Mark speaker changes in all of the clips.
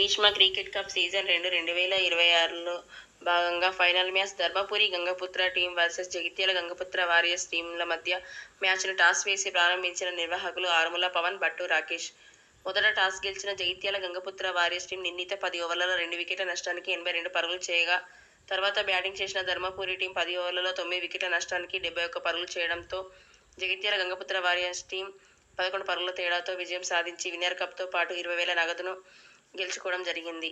Speaker 1: Bhishma cricket cup season 2 2026లో భాగంగా final match Dharmapuri Gangaputra team versus Jagtial Gangaputra warriors టీంల మధ్య మ్యాచ్ను టాస్ వేసి ప్రారంభించిన నిర్వాహకులు ఆరుముల పవన్, భట్టు రాకేష్. మొదట టాస్ గెలిచిన జగిత్యాల గంగపుత్ర వారియర్స్ టీం నిర్ణీత 10 ఓవర్లలో 2 వికెట్ల నష్టానికి 82 పరుగులు చేయగా, తర్వాత బ్యాటింగ్ చేసిన ధర్మపురి టీం 10 ఓవర్లలో 9 వికెట్ల నష్టానికి 71 పరుగులు చేయడంతో జగిత్యాల గంగపుత్ర వారియర్స్ టీం 11 పరుగుల తేడాతో విజయం సాధించి విన్నర్ కప్తో పాటు 20,000 నగదును గెలుచుకోవడం జరిగింది.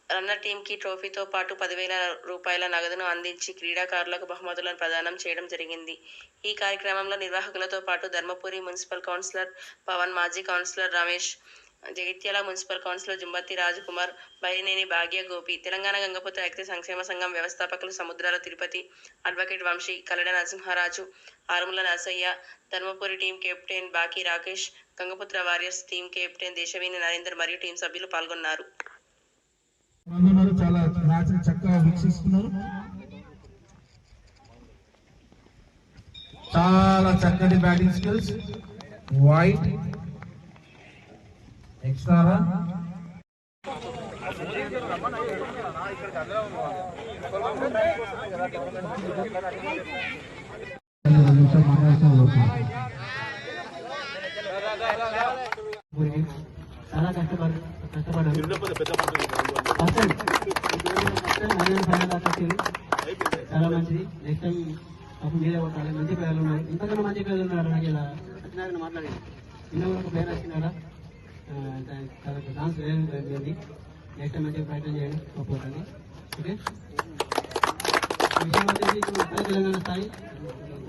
Speaker 1: రన్నర్ టీంకి ట్రోఫీతో పాటు 10,000 రూపాయల నగదును అందించి క్రీడాకారులకు బహుమతులను ప్రదానం చేయడం జరిగింది. ఈ కార్యక్రమంలో నిర్వాహకులతో పాటు ధర్మపురి మున్సిపల్ కౌన్సిలర్ పవన్, మాజీ councillor Ramesh, Jagtial municipal councillor Jumbatti Rajakumar, Bairineni Bhagya Gopi, Telangana Gangaputra ఐక్య సంక్షేమ సంఘం వ్యవస్థాపకులు Samudrala Tirupati, advocate Vamshi, Kalleda Narasimharaju, Arumula Narasayya, Dharmapuri team captain Baki Rakesh, Gangaputra warriors team captain Deshaveni Narender మరియు టీం సభ్యులు పాల్గొన్నారు.
Speaker 2: చాలా మ్యాచ్ చక్కగా వీక్షిస్తున్నారు. చాలా చక్కటి batting skills. White extra run.
Speaker 3: చాలా కష్టపడ్డారు. చాలా మంచిది. నెక్స్ట్ టైం అప్పుడు మీరే కొట్టాలి. మంచి ప్లేయర్లు ఉన్నారు, ఇంతకన్నా మంచి ప్లేయర్లు ఉన్నారు. నాకు ఇలా సత్యనారాయణ మాట్లాడేది చిన్న ఒక ప్లేయర్ వచ్చినారా, ఛాన్స్ లేదు. నెక్స్ట్ టైం మంచిగా ప్రయత్నం చేయండి, ఒప్పుకోండి. ఓకే, విషయం వచ్చేసి ఇప్పుడు ఉత్తర తెలంగాణ స్థాయి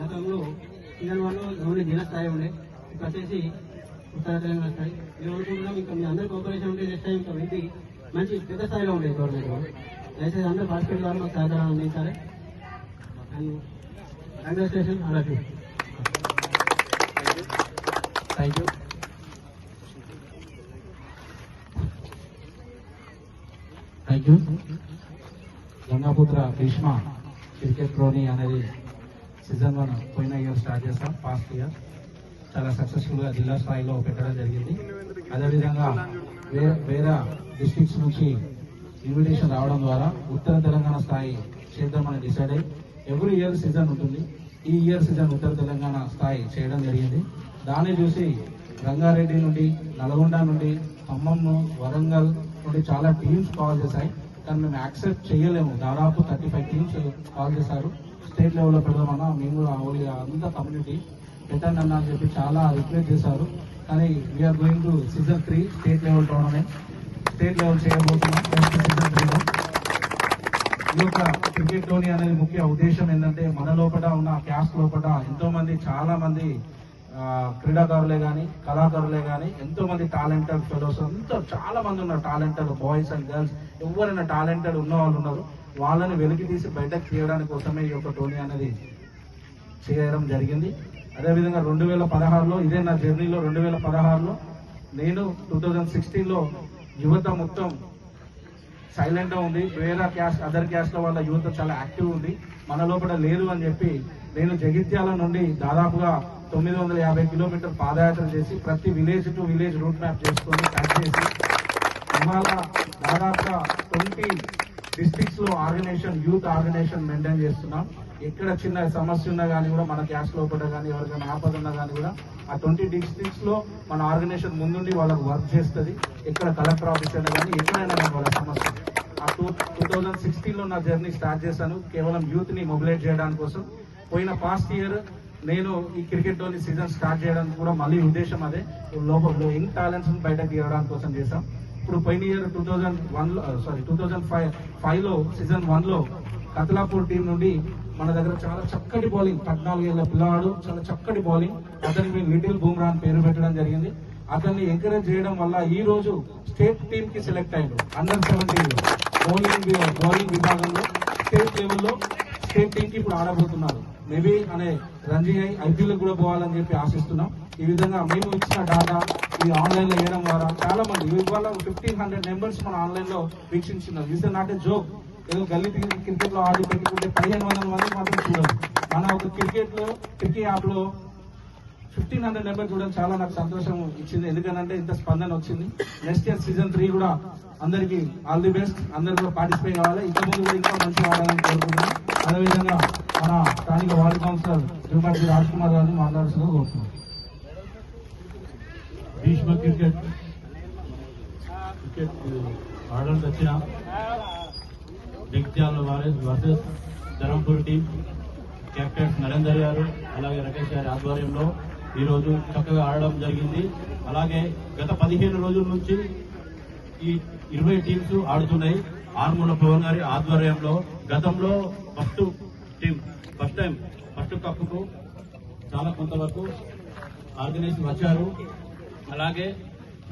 Speaker 3: గతంలో సీజన్ 1లో ఓన్లీ జిల్లా స్థాయి ఉండే, ఇప్పుడు వచ్చేసి ఉత్తర తెలంగాణ స్థాయి. మేము అనుకుంటున్నాం ఇంకా మీ అందరి కోఆపరేషన్ ఉంటే నెక్స్ట్ టైం ఇంకా వెళ్ళి మంచి పెద్ద స్థాయిలో ఉండేది గవర్నమెంట్. దయచేసి అందరూ పార్టిసిపేట్ ద్వారా మాకు సహకారం అందించాలి. And congratulation all of you. Thank you.
Speaker 2: Thank you. Gangaputra Bhishma cricket tourney అనేది సీజన్ 1 పోయిన ఇయర్ స్టార్ట్ చేస్తాం. పాస్ట్ ఇయర్ చాలా సక్సెస్ఫుల్గా జిల్లా స్థాయిలో పెట్టడం జరిగింది. అదేవిధంగా వేరే డిస్ట్రిక్ట్స్ నుంచి ఇన్విటేషన్ రావడం ద్వారా ఉత్తర తెలంగాణ స్థాయి చేద్దామని డిసైడ్ అయ్యి ఎవ్రీ ఇయర్ సీజన్ ఉంటుంది. ఈ ఇయర్ సీజన్ ఉత్తర తెలంగాణ స్థాయి చేయడం జరిగింది. దాన్ని చూసి రంగారెడ్డి నుండి, నల్గొండ నుండి, ఖమ్మం, వరంగల్ నుండి చాలా టీమ్స్ కాల్ చేశాయి. కానీ మేము యాక్సెప్ట్ చేయలేము. దాదాపు 35 టీమ్స్ కాల్ చేశారు. స్టేట్ లెవెల్లో పెడదామన్నా మేము కూడా అంతా కమ్యూనిటీ పెట్టండి అన్న అని చెప్పి చాలా రిక్వెస్ట్ చేశారు. కానీ we are going to season 3 state level tournament. State level చేయబోతున్నాం సీజన్ 3లో. ఈ యొక్క క్రికెట్ టోర్నీ అనేది ముఖ్య ఉద్దేశం ఏంటంటే మన లోపల ఉన్న క్యాస్ట్ లోపల ఎంతో మంది, చాలా మంది క్రీడాకారులే కానీ, కళాకారులే కానీ, ఎంతో మంది టాలెంటెడ్ ఫెలోస్ ఎంతో చాలా మంది ఉన్నారు. టాలెంటెడ్ బాయ్స్ అండ్ గర్ల్స్ ఎవరైనా టాలెంటెడ్ ఉన్న వాళ్ళు ఉన్నారు. వాళ్ళని వెలికి తీసి బయటకు తీయడానికి కోసమే ఈ యొక్క టోర్నీ అనేది చేయడం జరిగింది. అదేవిధంగా 2016లో ఇదే నా జర్నీలో 2016లో నేను 2016లో యువత మొత్తం సైలెంట్గా ఉంది. వేరే క్యాస్ట్, అదర్ క్యాస్ట్ల వల్ల యువత చాలా యాక్టివ్ ఉంది. మన లోపల లేదు అని చెప్పి నేను జగిత్యాల నుండి దాదాపుగా 950 కిలోమీటర్ పాదయాత్ర చేసి ప్రతి village to village route map చేసుకొని ప్యాక్ చేసి ఇవాళ దాదాపుగా 20 డిస్ట్రిక్ట్స్ లో ఆర్గనైజేషన్, యూత్ ఆర్గనైజేషన్ మెయింటైన్ చేస్తున్నాం. ఎక్కడ చిన్న సమస్య ఉన్నా కానీ కూడా మన క్యాస్ట్ లోపల కానీ ఎవరికైనా ఆపద ఉన్నా కానీ కూడా ఆ 20 డిస్ట్రిక్ట్స్ లో మన ఆర్గనైజేషన్ ముందుండి వాళ్ళకు వర్క్ చేస్తుంది. ఎక్కడ కలెక్టర్ ఆఫీస్ అయినా కానీ ఎక్కడైనా వాళ్ళ సమస్య. ఆ 2016లో నా జర్నీ స్టార్ట్ చేశాను కేవలం యూత్ ని మొబిలైజ్ చేయడానికి కోసం. పోయిన పాస్ట్ ఇయర్ నేను ఈ క్రికెట్ లోని సీజన్ స్టార్ట్ చేయడానికి కూడా మళ్ళీ ఉద్దేశం అదే, లోపల యంగ్ టాలెంట్స్ బయటకు తీయడానికి కోసం చేశాం. ఇప్పుడు పోయిన ఇయర్ 2005లో సీజన్ 1లో కతలాపూర్ టీం నుండి మన దగ్గర చాలా చక్కటి బౌలింగ్, 14 ఏళ్ల పిల్లవాడు, చాలా చక్కటి బౌలింగ్, అతనికి లిటిల్ బూమ్రా అని పేరు పెట్టడం జరిగింది. అతన్ని ఎంకరేజ్ చేయడం వల్ల ఈ రోజు స్టేట్ టీమ్ కి సెలెక్ట్ అయ్యాడు. అండర్ 17 బౌలింగ్ విభాగంలో స్టేట్ లెవెల్లో స్టేట్ టీమ్ కి ఇప్పుడు ఆడబోతున్నారు. మేబీ అనే రంజీ ఐపీఎల్ కూడా పోవాలని చెప్పి ఆశిస్తున్నాం. ఈ విధంగా మేము ఇచ్చిన డాటా ఈ ఆన్లైన్ లో వేయడం ద్వారా చాలా మంది ఇవాళ 1500 మెంబర్స్ మన ఆన్లైన్ లో వీక్షించున్నారు. Is not a joke. ఏదో గల్లీ క్రికెట్ లో ఆడి పెట్టుకుంటే 1500 మంది మాత్రం చూడదు. మన ఒక క్రికెట్ యాప్ లో 1500 నెంబర్ చూడడం చాలా నాకు సంతోషం ఇచ్చింది. ఎందుకంటే ఇంత స్పందన వచ్చింది. నెక్స్ట్ ఇయర్ సీజన్ 3 కూడా అందరికీ ఆల్ ది బెస్ట్. అందరూ కూడా పార్టిసిపేట్ కావాలి. ఇంతకుముందు కూడా ఇంకా మంచిగా ఆడాలని కోరుకుంటున్నాను. అదేవిధంగా మన స్థానిక వార్డు కౌన్సిలర్ శ్రీమతి రాజ్ కుమార్ గారిని మాట్లాడుతూ కోరుతున్నాను.
Speaker 4: భీష్మ క్రికెట్ ఆడడానికి వచ్చిన Jagtial versus Dharampur team captains Narender గారు అలాగే రకేష్ గారి ఆధ్వర్యంలో ఈరోజు చక్కగా ఆడడం జరిగింది. అలాగే గత 15 రోజుల నుంచి ఈ 20 టీమ్స్ ఆడుతున్నాయి. ఆర్మూల పవన్ గారి ఆధ్వర్యంలో గతంలో ఫస్ట్ కప్పుకు చాలా కొంతవరకు ఆర్గనైజ్ వచ్చారు. అలాగే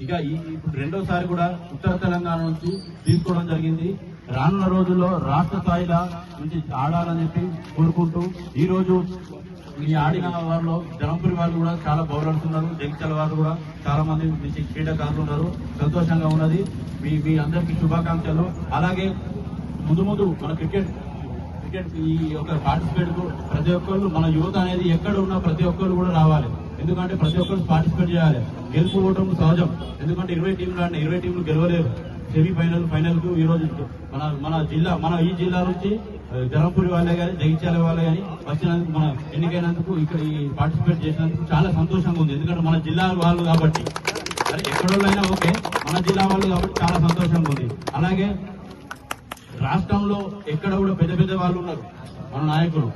Speaker 4: ఇక ఇప్పుడు రెండోసారి కూడా ఉత్తర తెలంగాణ నుంచి తీసుకోవడం జరిగింది. రానున్న రోజుల్లో రాష్ట్ర స్థాయిలో నుంచి ఆడాలని చెప్పి కోరుకుంటూ ఈ రోజు ఈ ఆడిన వారిలో ధరంపురి వాళ్ళు కూడా చాలా బౌలర్స్ ఉన్నారు. జగిత్యాల వారు కూడా చాలా మంది క్రీడాకారులు ఉన్నారు. సంతోషంగా ఉన్నది. మీ అందరికీ శుభాకాంక్షలు. అలాగే ముందు మన క్రికెట్ ఈ యొక్క పార్టిసిపేట్ ప్రతి ఒక్కరు మన యువత అనేది ఎక్కడ ఉన్నా ప్రతి ఒక్కరు కూడా రావాలి. ఎందుకంటే ప్రతి ఒక్కరు పార్టిసిపేట్ చేయాలి. గెలుపు ఓవడం సహజం. ఎందుకంటే 20 టీంలు గెలవలేరు. ఫైనల్ కు ఈ రోజు మన ఈ జిల్లా నుంచి ధరంపురి వాళ్ళే కానీ జగిత్యాల వాళ్ళే కానీ వచ్చినందుకు మన ఎన్నికైనందుకు ఇక్కడ ఈ పార్టిసిపేట్ చేసినందుకు చాలా సంతోషంగా ఉంది. ఎందుకంటే మన జిల్లా వాళ్ళు కాబట్టి, అరే ఎక్కడోళ్ళైనా ఓకే, మన జిల్లా వాళ్ళు కాబట్టి చాలా సంతోషంగా ఉంది. అలాగే రాష్ట్రంలో ఎక్కడ కూడా పెద్ద వాళ్ళు ఉన్నారు మన నాయకులు,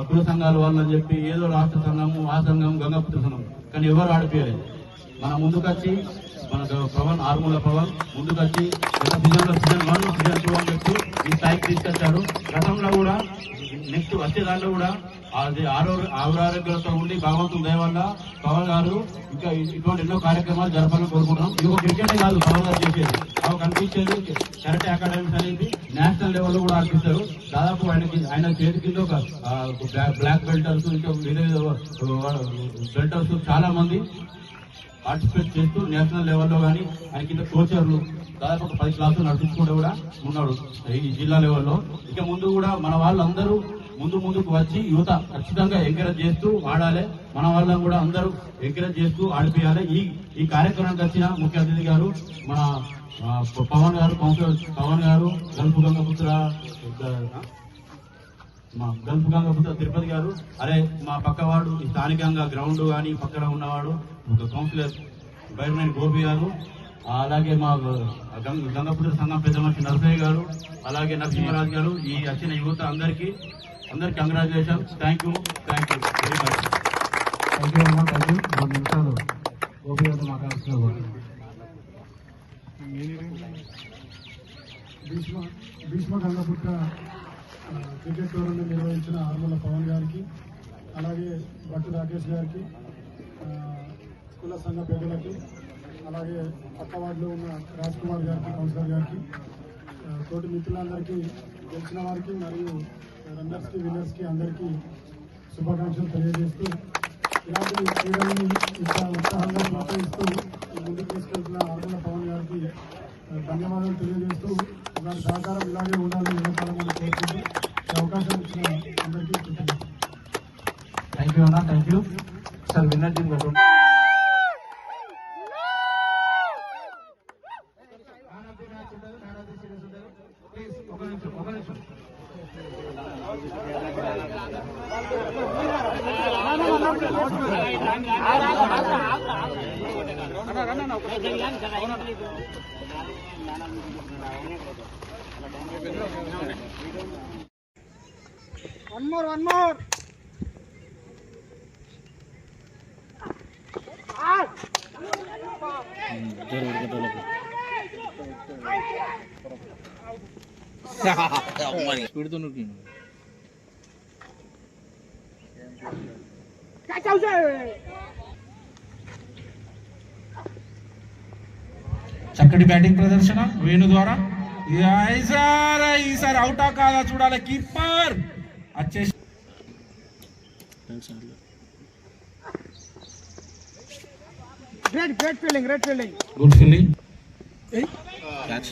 Speaker 4: కుల సంఘాల వాళ్ళు అని చెప్పి ఏదో రాష్ట్ర సంఘము ఆ సంఘం గంగాపుత్ర సంఘం, కానీ ఎవరు ఆడిపోయలేదు. మన ముందుకొచ్చి మన పవన్ ఆర్మూల పవన్ ముందుకొచ్చి సీజన్ 1 సీజన్ 2 అని చెప్పి ఈ స్థాయికి తీసుకొచ్చారు. గతంలో కూడా నెక్స్ట్ వచ్చే దాంట్లో కూడా అది ఆరోగ్యాలతో ఉండి భగవంతుని దయ వల్ల పవన్ గారు ఇంకా ఇటువంటి ఎన్నో కార్యక్రమాలు జరపాలని కోరుకుంటున్నాం. ఇది ఒక క్రికెటే కాదు పవన్ గారు చేసేది, అవి కనిపించేది కరాటే అకాడమీస్ అనేది నేషనల్ లెవెల్లో కూడా ఆడిపిస్తారు. దాదాపు ఆయన చేతి కింద ఒక బ్లాక్ బెల్టర్స్ ఇంకా వేరే బెల్టర్స్ చాలా మంది పార్టిసిపేట్ చేస్తూ నేషనల్ లెవెల్లో కానీ ఆయన కింద కోచర్లు దాదాపు ఒక 10 క్లాసులు నడిపించుకుంటూ కూడా ఉన్నాడు ఈ జిల్లా లెవెల్లో. ఇక ముందు కూడా మన వాళ్ళందరూ ముందుకు వచ్చి యువత ఖచ్చితంగా ఎంకరేజ్ చేస్తూ ఆడాలి. మన వాళ్ళని కూడా అందరూ ఎంకరేజ్ చేస్తూ ఆడిపియాలి. ఈ కార్యక్రమానికి వచ్చిన ముఖ్య అతిథి గారు మన పవన్ గారు, కౌన్సిలర్ పవన్ గారు, గల్ఫ్ గంగపుత్ర తిరుపతి గారు, అరే మా పక్కవాడు స్థానికంగా గ్రౌండ్ కానీ పక్కన ఉన్నవాడు కౌన్సిలర్ బైర్మన్ గోపి గారు, అలాగే మా గంగపుత్ర సంఘం పెద్ద మనిషి నరసయ్య గారు, అలాగే నరసింహరాజు గారు, ఈ వచ్చిన యువత అందరికీ congratulations. Thank you very much.
Speaker 2: Thank you అమ్మా. Thank you. 2 నిమిషాలు గోపి గారు మాట్లాడుతున్నారు.
Speaker 5: భీష్మ గంగపుత్ర క్రికెట్ టోర్నమెంట్ నిర్వహించిన ఆర్మూల పవన్ గారికి, అలాగే భట్టు రాకేష్ గారికి, కుల సంఘ పెద్దలకి, అలాగే పక్క వార్డులో ఉన్న రాజ్ కుమార్ గారికి, కౌన్సిలర్ గారికి, తోటి మిత్రులందరికీ, గెలిచిన వారికి మరియు రన్నర్స్కి విన్నర్స్కి అందరికీ శుభాకాంక్షలు తెలియజేస్తూ, ఇలాంటి క్రీడలను ఇంత ఉత్సాహంగా ప్రోత్సహిస్తూ ముందుకు తీసుకెళ్తున్న ఆర్మూల పవన్ గారికి ధన్యవాదాలు తెలియజేస్తూ వారి సహకారం ఇలాగే ఉండాలని ఎంతకాలం కోరుకుంటూ ఈ అవకాశం ఇచ్చిన అందరికీ కృతజ్ఞతలు.
Speaker 2: థ్యాంక్ యూ అన్నా. Thank you sir. Winner team ఒక నిమిషం.
Speaker 5: One more.
Speaker 6: చక్కటి బ్యాటింగ్ ప్రదర్శన వేణు ద్వారా. ఈసారి అవుటా కాదా చూడాలి. కీపర్ వచ్చేసి
Speaker 5: Great fielding.
Speaker 6: Good fielding. Catch.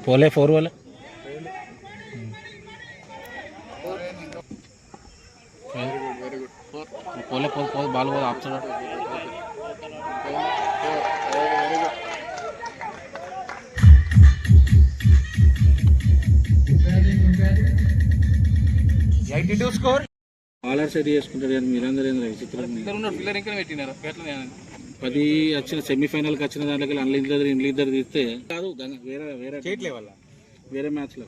Speaker 2: పోలే 4 वाले పోలే బాల్ పోదు ఆపుతాడు. స్కోర్ ఆలర్ సెట్ చేసుకుంటాడు కానీ మీరందరూ ఏంద్ర విచిత్రం. 10 వచ్చిన సెమీఫైనల్కి వచ్చిన దాంట్లోకి అందులో ఇద్దరు తీస్తే కాదు వేరే వేరే వేరే మ్యాచ్లో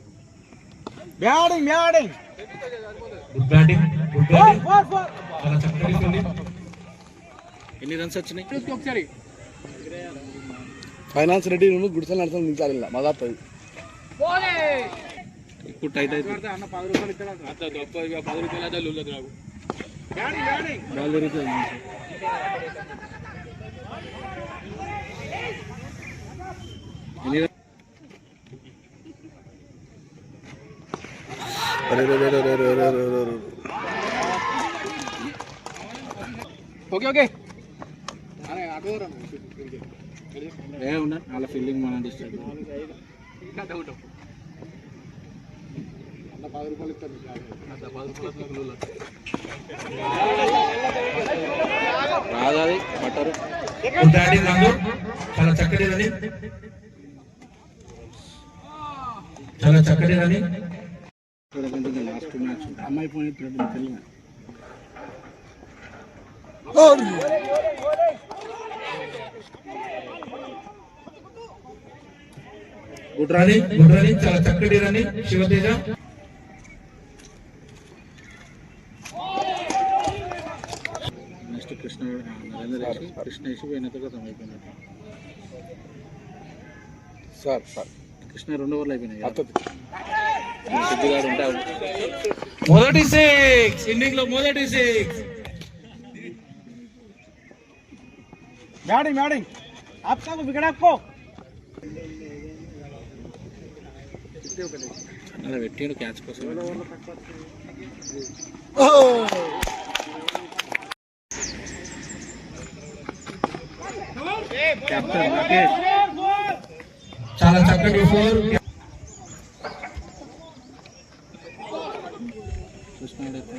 Speaker 2: ఎన్ని రన్స్ వచ్చినాయి?
Speaker 5: ఫైనాన్స్ రెడ్డి నువ్వు గుడిసెలు నడతాను నిలిచాలి మదాతుంది.
Speaker 2: ఇప్పుడు టైట్ అయితే బాల్ జరుగుతుంది. ఉన్నా వాళ్ళ ఫీల్డింగ్ మనం డిస్టర్బ్ రాదాది బట్టరు
Speaker 6: చాలా చక్కటి రని, చాలా చక్కటి రని.
Speaker 2: లాస్ట్ మ్యాచ్ అమ్మాయి పోయి తెలుగు
Speaker 6: గుడ్ రని చాలా చక్కటి రని శివతేజ.
Speaker 2: నెక్స్ట్ కృష్ణ వేసి పోయినతో కదా అయిపోయినట్టు. కృష్ణ 2 ఓవర్లు అయిపోయినాయి. సిద్ధిగాడు ఉంటావు
Speaker 6: మొదటి 6 ఇన్నింగ్ లో మొదటి 6.
Speaker 2: అలా పెట్టాడు క్యాచ్ కోసం. కెప్టెన్ రాకేష్
Speaker 6: చాలా చక్కటి 4.
Speaker 2: చూసినట్టయితే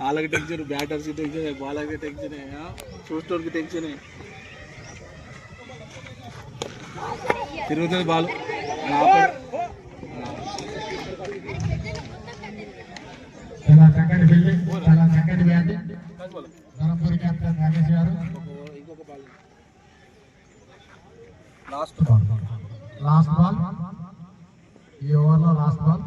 Speaker 2: వాళ్ళకి టెన్షన్, బ్యాటర్స్కి టెన్షన్, బాలర్కి టెన్షన్, చూస్టోర్కి టెన్షన్. తిరుగుతుంది బాల్.
Speaker 5: చాలా చక్కటి ఫీల్డింగ్, చాలా చక్కటి బ్యాటింగ్. ధర్మపురి కెప్టెన్ రాకేష్ గారు. లాస్ట్ బాల్ ఈ ఓవర్లో లాస్ట్ బాల్.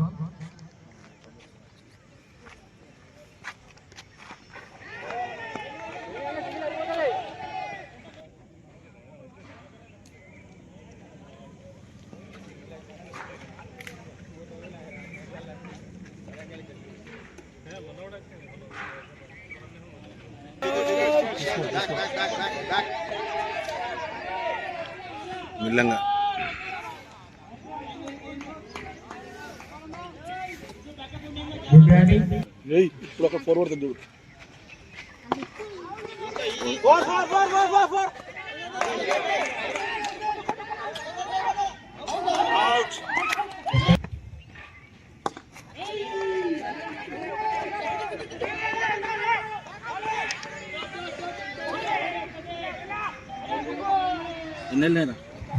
Speaker 2: మిల్లంగా
Speaker 5: ఇప్పుడు ఒక ఫార్వర్డ్ చూడు.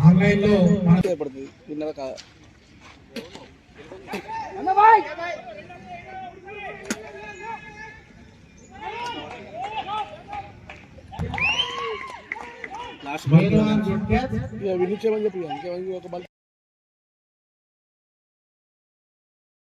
Speaker 2: ఆన్లైన్లో మన వేణు అని చెప్పి